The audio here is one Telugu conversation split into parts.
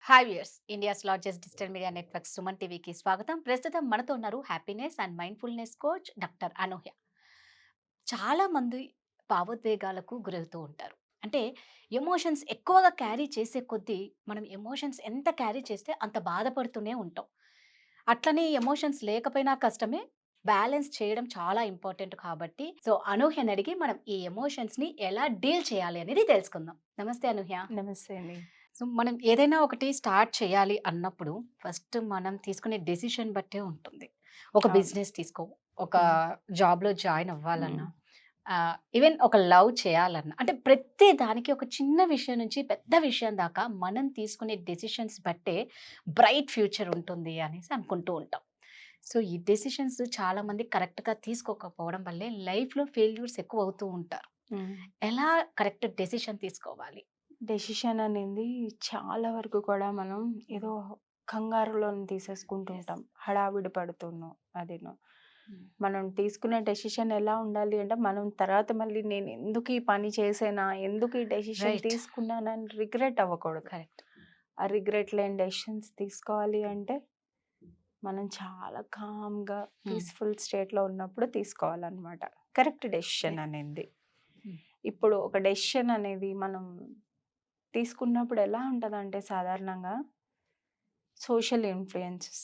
Hi viewers, India's largest digital media network Suman టీవీకి స్వాగతం. ప్రస్తుతం మనతో ఉన్నారు happiness and mindfulness coach doctor Anuhya. చాలా మంది భావోద్వేగాలకు గురవుతూ ఉంటారు. అంటే ఎమోషన్స్ ఎక్కువగా క్యారీ చేసే కొద్దీ మనం ఎమోషన్స్ ఎంత క్యారీ చేస్తే అంత బాధపడుతూనే ఉంటాం. అట్లనే ఎమోషన్స్ లేకపోయినా కష్టమే. బ్యాలెన్స్ చేయడం చాలా ఇంపార్టెంట్ కాబట్టి అనూహ్యని అడిగి మనం ఈ ఎమోషన్స్‌ని ఎలా డీల్ చేయాలి అనేది తెలుసుకుందాం. నమస్తే అనూహ్య. నమస్తే అండి. మనం ఏదైనా ఒకటి స్టార్ట్ చేయాలి అన్నప్పుడు ఫస్ట్ మనం తీసుకునే డెసిషన్ బట్టే ఉంటుంది. ఒక అవును. బిజినెస్ తీసుకో, ఒక హ్మ్. జాబ్‌లో జాయిన్ హ్మ్. అవ్వాలన్నా, ఈవెన్ ఒక లవ్ చేయాలన్నా, అంటే ప్రతి దానికి ఒక చిన్న విషయం నుంచి పెద్ద విషయం దాకా మనం తీసుకునే డెసిషన్స్ బట్టే బ్రైట్ ఫ్యూచర్ ఉంటుంది అనేసి అనుకుంటూ ఉంటాం. సో, ఈ డెసిషన్స్ చాలామంది కరెక్ట్‌గా తీసుకోకపోవడం వల్లే లైఫ్‌లో ఫెయిల్యూర్స్ ఎక్కువ అవుతూ ఉంటారు. హ్మ్. ఎలా కరెక్ట్ డెసిషన్ తీసుకోవాలి? డెసిషన్ అనేది చాలా వరకు కూడా మనం హ్మ్. ఏదో కంగారులోని తీసేసుకుంటూ యెస్. ఉంటాం. హడావిడి పడుతూను అదిను. హ్మ్. మనం తీసుకునే డెసిషన్ ఎలా ఉండాలి అంటే, మనం తర్వాత మళ్ళీ నేను ఎందుకు ఈ పని చేశానా? ఎందుకు ఈ డెసిషన్ రైట్. తీసుకున్నానని రిగ్రెట్ అవ్వకూడదు. కరెక్ట్. ఆ రిగ్రెట్ లేని డెసిషన్స్ తీసుకోవాలి అంటే, మనం చాలా కామ్‌గా హ్మ్. పీస్‌ఫుల్ స్టేట్‌లో ఉన్నప్పుడు తీసుకోవాలనమాట. Correct decision right. అనేది. హ్మ్. ఇప్పుడు ఒక డెసిషన్ అనేది మనం తీసుకున్నప్పుడు ఎలా ఉంటదంటే సాధారణంగా సోషల్ ఇన్‌ఫ్లుయెన్సెస్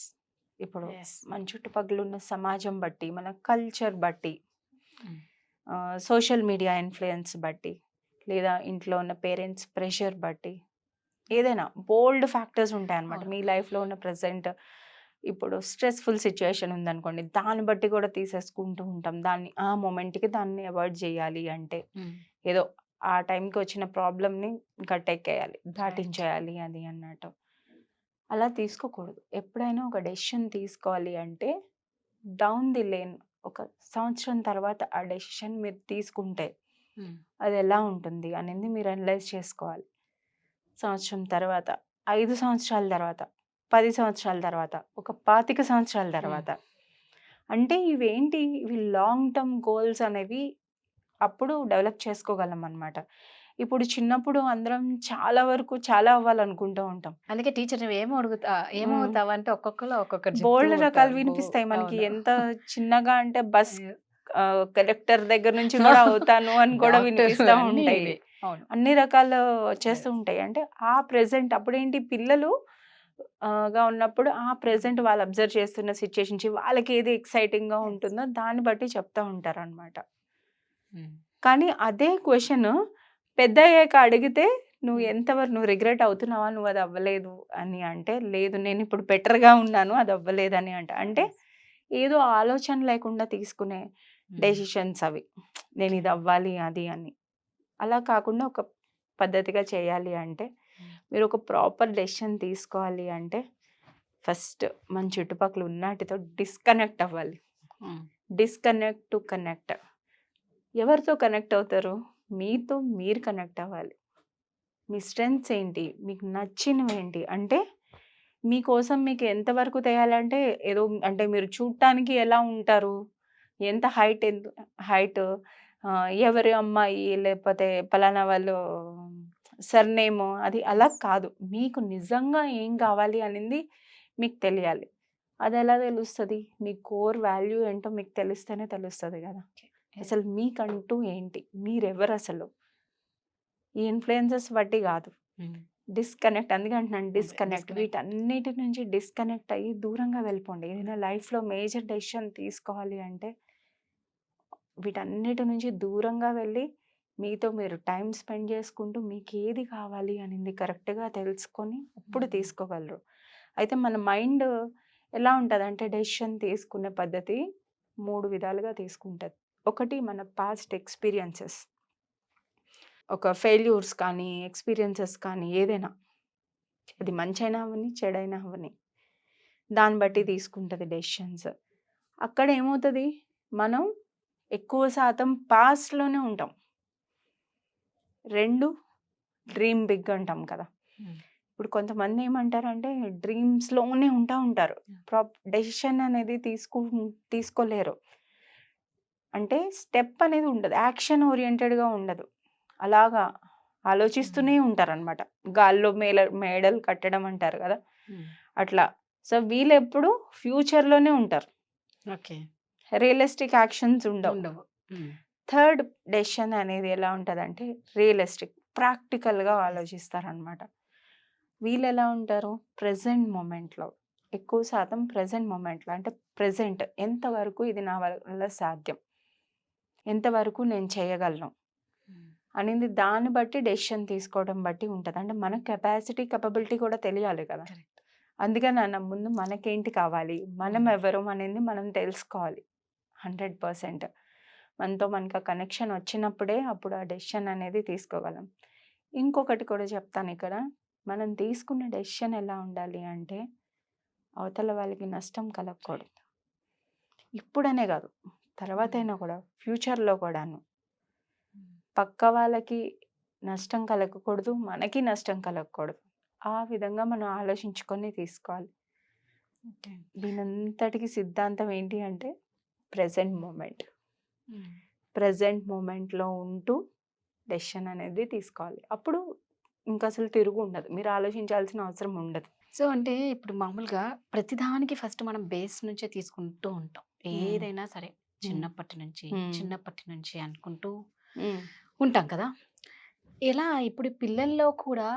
ఇప్పుడు యెస్. మన చుట్టుపక్కల ఉన్న సమాజం బట్టి, మన కల్చర్ బట్టి, హ్మ్. సోషల్ మీడియా ఇన్‌ఫ్లుయెన్స్ బట్టి, లేదా ఇంట్లో ఉన్న పేరెంట్స్ ప్రెషర్ బట్టి, ఏదైనా బోలెడు ఫ్యాక్టర్స్ ఉంటాయన్నమాట. అవును. మీ లైఫ్‌లో ఉన్న ప్రెజెంట్ ఇప్పుడు స్ట్రెస్‌ఫుల్ సిట్యుయేషన్ ఉందనుకోండి, దాన్ని బట్టి కూడా తీసేసుకుంటూ ఉంటాం. దాన్ని ఆ మొమెంట్‌కి దాన్ని అవాయిడ్ చేయాలి అంటే, హ్మ్. ఏదో ఆ టైంకి వచ్చిన ప్రాబ్లమ్‌ని గట్టెక్కేయాలి, రైట్. దాటించేయాలి అది అన్నట్టు. అలా తీసుకోకూడదు. ఎప్పుడైనా ఒక డెసిషన్ తీసుకోవాలి అంటే, డౌన్ ది లేన్ ఒక సంవత్సరం తర్వాత ఆ డెసిషన్ మీరు తీసుకుంటే, హ్మ్. అదెలా ఉంటుంది అనేది మీరు అనలైజ్ చేసుకోవాలి. సంవత్సరం తర్వాత, 5 సంవత్సరాల తర్వాత, 10 సంవత్సరాల తర్వాత, ఒక 25 సంవత్సరాల హ్మ్. తర్వాత. అంటే ఇవేంటి? ఇవి లాంగ్ టర్మ్ గోల్స్ అనేవి అప్పుడు డెవలప్ చేసుకోగలమనమాట. ఇప్పుడు చిన్నప్పుడు అందరం చాలా వరకు చాలా అవ్వాలనుకుంటూ ఉంటాం. అందుకే టీచర్ హ్మ్. ఏమవుతావంటే ఒక్కొక్కళ్ళు ఒక్కొక్కటి చెప్తూ బోలెడు రకాలు ఉంటారు. వినిపిస్తాయి మనకి. అవును. ఎంత చిన్నగా అంటే బస్ అయ్యో! కలెక్టర్ దగ్గర నుంచి గూడా అవుతాను అని కూడా డాక్టర్ వినిపిస్తా అన్నీ ఉంటాయి. ఇవే. అవును. అన్ని రకాలు వచ్చేస్తూ యెస్. ఉంటాయి. అంటే ఆ ప్రెజెంట్ అప్పుడేంటి పిల్లలు ఉన్నప్పుడు ఆ ప్రెజెంట్ వాళ్ళు అబ్జర్వ్ చేస్తున్న సిట్యుయేషన్స్ వాళ్ళకి ఏది ఎక్సైటింగ్‌గా యెస్. ఉంటుందో దాన్ని బట్టి చెప్తా ఉంటారనమాట. హ్మ్. కానీ అదే క్వెషన్ పెద్దయ్యాక అడిగితే హ్మ్. నువ్వు రిగ్రెట్ అవుతున్నావా? నువ్వు అది అవ్వలేదు అని అంటే, లేదు నేనిప్పుడు బెటర్‌గా ఉన్నాను. అది అవ్వలేదని అంట. అంటే యెస్. ఏదో ఆలోచన లేకుండా తీసుకునే హ్మ్. డెసిషన్స్ అవి. నేను ఇది అవ్వాలి అది అని. అలా కాకుండా ఒక పద్ధతిగా చేయాలి అంటే, హ్మ్. మీరు ఒక ప్రాపర్ డెసిషన్ తీసుకోవాలి అంటే, ఫస్ట్ మన చుట్టుపక్కల ఉన్నాటితో డిస్కనెక్ట్ అవ్వాలి. హ్మ్. Disconnect to connect. ఎవరితో కనెక్ట్ అవుతారు? మీతో మీరు కనెక్ట్ అవ్వాలి. మీ స్ట్రెంగ్త్స్ ఏంటి? మీకు నచ్చినవేంటి? అంటే మీకోసం మీకు ఎంత వరకు తెయాలంటే ఏదో అంటే మీరు చూడటానికి ఎలా ఉంటారు? ఎంత హైట్ ఎవరి అమ్మాయి లేకపోతే పలానా వాళ్ళు సర్‌నేమ్ అది అలా యెస్. కాదు. మీకు నిజంగా ఏం కావాలి అనింది మీకు తెలియాలి. అదెలా తెలుస్తది? మీ కోర్ వాల్యూ ఏంటో మీకు తెలిస్తేనే తెలుస్తది గదా! యెస్. అసలు మీకంటూ ఏంటి? మీరెవరసలు? ఈ ఇన్‌ఫ్లుయెన్సెస్ బట్టి గాదు. హ్మ్. అందుకే అంటున్నాను అదే డిస్కనెక్ట్. డిస్కనెక్ట్. వీటన్నిటి నుంచి డిస్కనెక్ట్ అయ్యి దూరంగా వెళ్ళిపోండి. ఏదైనా లైఫ్‌లో మేజర్ డెసిషన్ తీసుకోవాలి అంటే, వీటన్నిటి నుంచి దూరంగా వెళ్ళి, మీతో మీరు టైమ్ స్పెండ్ చేసుకుంటూ, మీకేది కావాలి అనింది కరెక్ట్‌గా తెలుసుకొని, అప్పుడు హ్మ్. తీసుకోగలరు. అయితే మన మైండ్ ఎలా ఉంటదంటే, డెసిషన్ తీసుకునే పద్ధతి 3 విధాలుగా తీసుకుంటది. ఒకటి మన పాస్ట్ ఎక్స్‌పీరియన్సెస్. ఒక ఫెయిల్యూర్స్ కానీ, ఎక్స్‌పీరియన్సెస్ కానీ ఏదైనా. అది మంచైనా అవ్వని, చెడైనా అవ్వని. దాన్ని బట్టి హ్మ్. తీసుకుంటది డెసిషన్స్. అక్కడ ఏమవుతది, మనం ఎక్కువ శాతం పాస్ట్‌లోనే ఉంటాం. 2 డ్రీమ్ బిగ్ అంటాం కదా! హ్మ్. ఇప్పుడు కొంతమంది ఏమంటారంటే డ్రీమ్స్‌లోనే ఉంటారు. యాహ్! డెసిషన్ అనేది తీసుకోలేరు. అంటే స్టెప్ అనేది ఉండదు. యాక్షన్ ఓరియెంటెడ్‌గా ఉండదు. అలాగా ఆలోచిస్తూనే ఉంటారనమాట. గాల్లో మేడలు కట్టడం అంటారు కదా, అట్లా. సో వీళ్ళు ఎప్పుడు ఫ్యూచర్లోనే ఉంటారు, ఓకే. రియలిస్టిక్ యాక్షన్స్ ఉండవు. ఉండవు. థర్డ్ డెసిషన్ అనేది ఎలా ఉంటుందంటే రియలిస్టిక్, ప్రాక్టికల్గా ఆలోచిస్తారనమాట. వీళ్ళు ఎలా ఉంటారు, ప్రెజెంట్ మూమెంట్లో, ఎక్కువ శాతం ప్రెజెంట్ మూమెంట్లో. అంటే ప్రెజెంట్ ఎంతవరకు ఇది నా వల్ల సాధ్యం, ఎంతవరకు నేను చేయగలను అనేది దాన్ని బట్టి డెసిషన్ తీసుకోవడం బట్టి ఉంటుంది. అంటే మన కెపాసిటీ కెపబిలిటీ కూడా తెలియాలి కదా. అందుకని అన్న ముందు మనకేంటి కావాలి, మనం ఎవరు అనేది మనం తెలుసుకోవాలి 100%. మనతో మనకు కనెక్షన్ వచ్చినప్పుడే అప్పుడు ఆ డెసిషన్ అనేది తీసుకోగలం. ఇంకొకటి కూడా చెప్తాను ఇక్కడ, మనం తీసుకున్న డెసిషన్ ఎలా ఉండాలి అంటే అవతల వాళ్ళకి నష్టం కలగకూడదు. ఇప్పుడనే కాదు, తర్వాత అయినా కూడా, ఫ్యూచర్లో కూడాను. పక్క వాళ్ళకి నష్టం కలగకూడదు, మనకి నష్టం కలగకూడదు. ఆ విధంగా మనం ఆలోచించుకొని తీసుకోవాలి. దీనంతటికి సిద్ధాంతం ఏంటి అంటే ప్రెజెంట్ మూమెంట్. ప్రెజెంట్ మూమెంట్లో ఉంటూ డెసిషన్ అనేది తీసుకోవాలి. అప్పుడు ఇంకా అసలు తిరుగు ఉండదు, మీరు ఆలోచించాల్సిన అవసరం ఉండదు. సో అంటే ఇప్పుడు మామూలుగా ప్రతిదానికి ఫస్ట్ మనం బేస్ నుంచే తీసుకుంటూ ఉంటాం. ఏదైనా సరే చిన్నప్పటి నుంచి అనుకుంటూ ఉంటాం కదా. ఎలా ఇప్పుడు పిల్లల్లో కూడా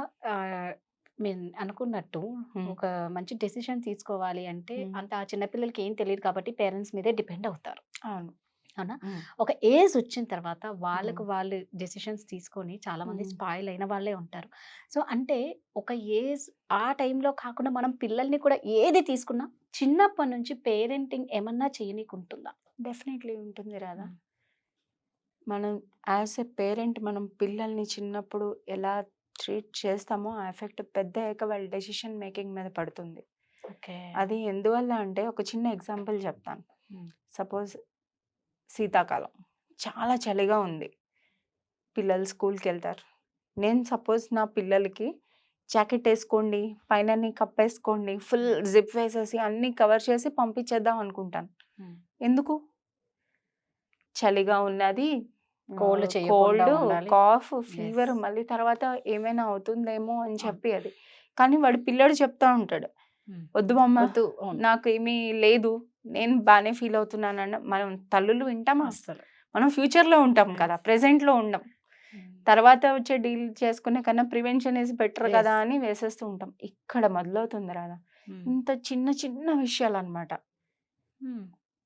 మీరు అనుకున్నట్టు ఒక మంచి డెసిషన్ తీసుకోవాలి అంటే అంత ఆ చిన్నపిల్లలకి ఏం తెలియదు కాబట్టి పేరెంట్స్ మీదే డిపెండ్ అవుతారు. అవును. అవునా? ఒక ఏజ్ వచ్చిన తర్వాత వాళ్ళకు వాళ్ళు డెసిషన్స్ తీసుకొని చాలా మంది స్పాయిల్ అయిన వాళ్ళే ఉంటారు. సో అంటే ఒక ఏజ్ ఆ టైంలో కాకుండా మనం పిల్లల్ని కూడా ఏది తీసుకున్నా చిన్నప్పటి నుంచి పేరెంటింగ్ ఏమన్నా చేయనీకుంటుందా? డెఫినెట్లీ ఉంటుంది రాదా. మనం యాజ్ ఎ పేరెంట్ మనం పిల్లల్ని చిన్నప్పుడు ఎలా ట్రీట్ చేస్తామో ఆ ఎఫెక్ట్ పెద్ద అయ్యాక వాళ్ళ డెసిషన్ మేకింగ్ మీద పడుతుంది. అది ఎందువల్ల అంటే ఒక చిన్న ఎగ్జాంపుల్ చెప్తాను. సపోజ్ శీతాకాలం చాలా చలిగా ఉంది, పిల్లలు స్కూల్కి వెళ్తారు. నేను సపోజ్ నా పిల్లలకి జాకెట్ వేసుకోండి, పైన కప్పేసుకోండి, ఫుల్ జిప్ వేసేసి అన్నీ కవర్ చేసి పంపించేద్దాం అనుకుంటాను. ఎందుకు, చలిగా ఉన్నది, కోల్డ్, కాఫ్, ఫీవర్, మళ్ళీ తర్వాత ఏమైనా అవుతుందేమో అని చెప్పి. అది కానీ వాడు పిల్లడు చెప్తా ఉంటాడు, వద్దు మమ్మ నాకు ఏమీ లేదు, నేను బాగానే ఫీల్ అవుతున్నానన్న. మనం తల్లులు వింటామా? అసలు మనం ఫ్యూచర్లో ఉంటాం కదా, ప్రెసెంట్లో ఉండం. తర్వాత వచ్చే డీల్ చేసుకునే కన్నా ప్రివెన్షన్ ఈజ్ బెటర్ కదా అని వేసేస్తూ ఉంటాం. ఇక్కడ మొదలవుతుంది రాదా ఇంత చిన్న చిన్న విషయాలు అనమాట.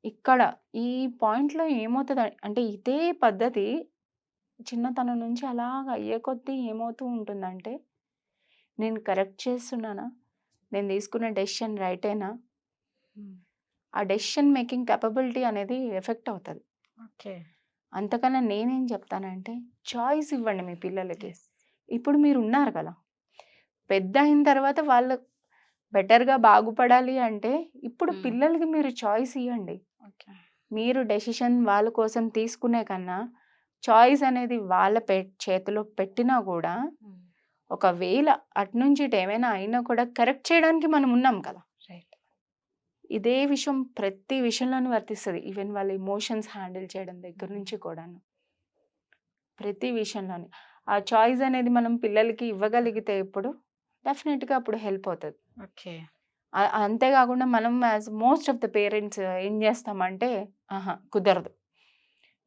ఇక్కడ ఈ పాయింట్లో ఏమవుతుంది అంటే ఇదే పద్ధతి చిన్నతనం నుంచి అలాగ అయ్యే కొద్దీ ఏమవుతూ ఉంటుందంటే, నేను కరెక్ట్ చేస్తున్నానా, నేను తీసుకున్న డెసిషన్ రైటేనా, ఆ డెసిషన్ మేకింగ్ కెపబిలిటీ అనేది ఎఫెక్ట్ అవుతుంది. అంతకన్నా నేనేం చెప్తానంటే చాయిస్ ఇవ్వండి మీ పిల్లలకి. ఇప్పుడు మీరు ఉన్నారు కదా, పెద్ద అయిన తర్వాత వాళ్ళు బెటర్గా బాగుపడాలి అంటే ఇప్పుడు పిల్లలకి మీరు చాయిస్ ఇవ్వండి. మీరు డెసిషన్ వాళ్ళ కోసం తీసుకునే కన్నా చాయిస్ అనేది వాళ్ళ చేతిలో పెట్టినా కూడా ఒకవేళ అటు నుంచి ఇటు ఏమైనా అయినా కూడా కరెక్ట్ చేయడానికి మనం ఉన్నాం కదా. ఇదే విషయం ప్రతి విషయంలోనూ వర్తిస్తుంది. ఈవెన్ వాళ్ళ ఎమోషన్స్ హ్యాండిల్ చేయడం దగ్గర నుంచి కూడాను ప్రతి విషయంలోని ఆ చాయిస్ అనేది మనం పిల్లలకి ఇవ్వగలిగితే ఇప్పుడు డెఫినెట్గా అప్పుడు హెల్ప్ అవుతుంది. అంతేకాకుండా మనం as most of the parents ఏం చేస్తామంటే, కుదరదు,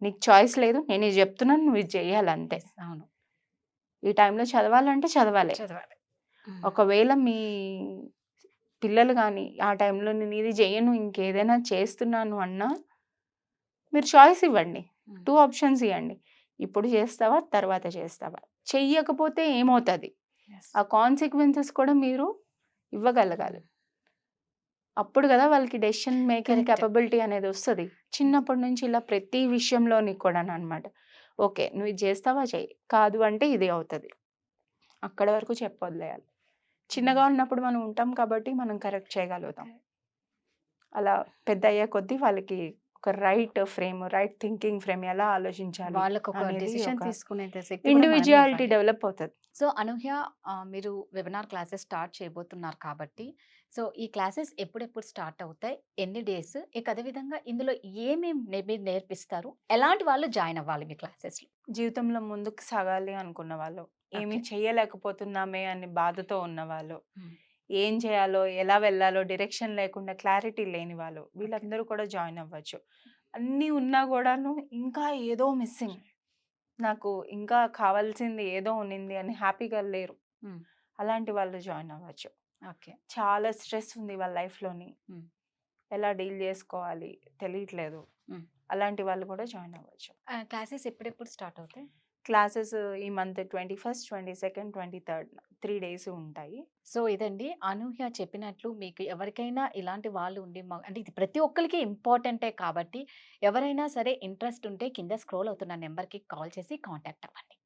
నీకు చాయిస్ లేదు, నేను ఇది చెప్తున్నాను, నువ్వు ఇది చేయాలి అంతే. అవును, ఈ టైంలో చదవాలంటే చదవాలి. ఒకవేళ మీ పిల్లలు కానీ ఆ టైంలో నేను ఇది చేయను ఇంకేదైనా చేస్తున్నాను అన్నా మీరు చాయిస్ ఇవ్వండి, 2 ఆప్షన్స్ ఇవ్వండి. ఇప్పుడు చేస్తావా, తర్వాత చేస్తావా. చెయ్యకపోతే ఏమవుతుంది, ఆ కాన్సిక్వెన్సెస్ కూడా మీరు ఇవ్వగలగాలి. అప్పుడు కదా వాళ్ళకి డెసిషన్ మేకింగ్ కెపబిలిటీ అనేది వస్తుంది. చిన్నప్పటి నుంచి ఇలా ప్రతి విషయంలోని కూడా అనమాట. ఓకే నువ్వు ఇది చేస్తావా, చెయ్యి, కాదు అంటే ఇది అవుతుంది, అక్కడ వరకు చెప్పొదిలేయాలి. చిన్నగా ఉన్నప్పుడు మనం ఉంటాం కాబట్టి మనం కరెక్ట్ చేయగలుగుతాం. అలా పెద్ద అయ్యే కొద్దీ వాళ్ళకి ఒక right frame, right thinking frame, ఎలా ఆలోచించాలి వాళ్ళకు ఒక డెసిషన్ తీసుకునే ఇండివిజువాలిటీ డెవలప్ అవుతుంది. సో అనూహ్య, మీరు వెబినార్ క్లాసెస్ స్టార్ట్ చేయబోతున్నారు కాబట్టి, సో ఈ క్లాసెస్ ఎప్పుడెప్పుడు స్టార్ట్ అవుతాయి, ఎన్ని డేస్, ఇక అదేవిధంగా ఇందులో ఏమేమి మీరు నేర్పిస్తారు, ఎలాంటి వాళ్ళు జాయిన్ అవ్వాలి మీ క్లాసెస్లో? జీవితంలో ముందుకు సాగాలి అనుకున్న వాళ్ళు, ఏమి ఓకే. చేయలేకపోతున్నామే అని బాధతో ఉన్నవాళ్ళు, హ్మ్. ఏం చేయాలో, ఎలా వెళ్ళాలో డైరెక్షన్ లేకుండా క్లారిటీ లేని వాళ్ళు, ఓకే. వీళ్ళందరూ కూడా జాయిన్ అవ్వచ్చు. అన్నీ ఉన్నా గూడాను ఇంకా ఏదో మిస్సింగ్. నాకు ఇంకా కావాల్సింది ఏదో ఉన్నింది అని హ్యాపీగా లేరు. హ్మ్. అలాంటి వాళ్ళు జాయిన్ అవ్వచ్చు. ఓకే. చాలా స్ట్రెస్ ఉంది వాళ్ళ లైఫ్‌లోని. హ్మ్. ఎలా డీల్ చేసుకోవాలి తెలియట్లేదు. హ్మ్. అలాంటి వాళ్ళు కూడా జాయిన్ అవ్వచ్చు. క్లాసెస్ ఎప్పుడెప్పుడు స్టార్ట్ అవుతాయి? క్లాసెస్ ఈ మంత్ 21, 22, 23 3 డేస్ ఉంటాయి. సో ఇదండి అనూహ్య చెప్పినట్లు మీకు ఎవరికైనా ఇలాంటి వాళ్ళు ఉండి అంటే ఇది ప్రతి ఒక్కరికి ఇంపార్టెంటే కాబట్టి ఎవరైనా సరే ఇంట్రెస్ట్ ఉంటే కింద స్క్రోల్ అవుతున్న నెంబర్‌కి కాల్ చేసి కాంటాక్ట్ అవ్వండి.